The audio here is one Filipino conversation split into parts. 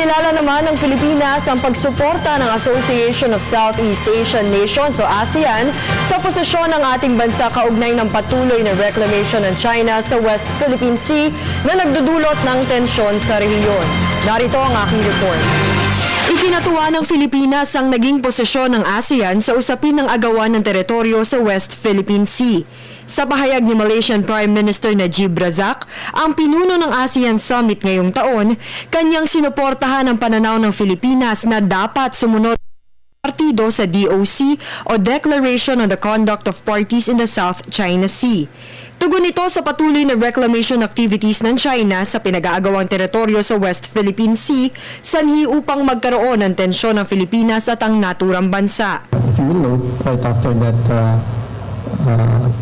Ikinilala naman ng Pilipinas ang pagsuporta ng Association of Southeast Asian Nations o ASEAN sa posisyon ng ating bansa kaugnay ng patuloy na reclamation ng China sa West Philippine Sea na nagdudulot ng tensyon sa rehiyon. Narito ang aking report. Ikinatuwa ng Pilipinas ang naging posisyon ng ASEAN sa usapin ng agawan ng teritoryo sa West Philippine Sea. Sa pahayag ni Malaysian Prime Minister Najib Razak, ang pinuno ng ASEAN Summit ngayong taon, kanyang sinuportahan ang pananaw ng Pilipinas na dapat sumunod partido sa DOC o Declaration on the Conduct of Parties in the South China Sea. Tugon ito sa patuloy na reclamation activities ng China sa pinag-aagawang teritoryo sa West Philippine Sea, sanhi upang magkaroon ng tensyon ng Pilipinas at ang naturang bansa. If you will note, right after that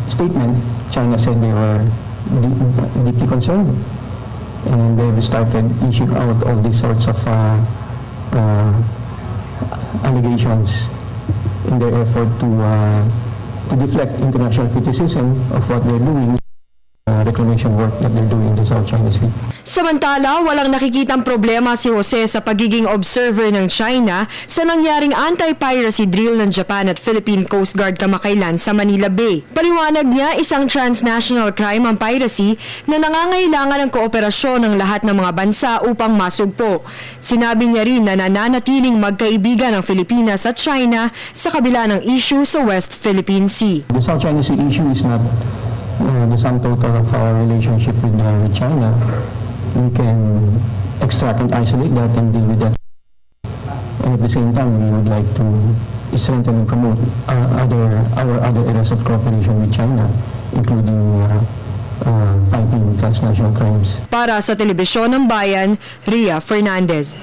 statement, China said they were deeply concerned, and they've started issuing out all these sorts of allegations in their effort to deflect international criticism of what they're doing, reclamation work that they're doing in the South China Sea. Samantala, walang nakikitang problema si Jose sa pagiging observer ng China sa nangyaring anti-piracy drill ng Japan at Philippine Coast Guard kamakailan sa Manila Bay. Paliwanag niya, isang transnational crime ang piracy na nangangailangan ng kooperasyon ng lahat ng mga bansa upang masugpo. Sinabi niya rin na nananatiling magkaibigan ang Pilipinas at China sa kabila ng issue sa West Philippine Sea. The South China Sea issue is not the sum total of our relationship with China. We can extract and isolate that and deal with that. And at the same time, we would like to strengthen and promote our other areas of cooperation with China, including fighting transnational crimes. Para sa Telebisyon ng Bayan, Ria Fernandez.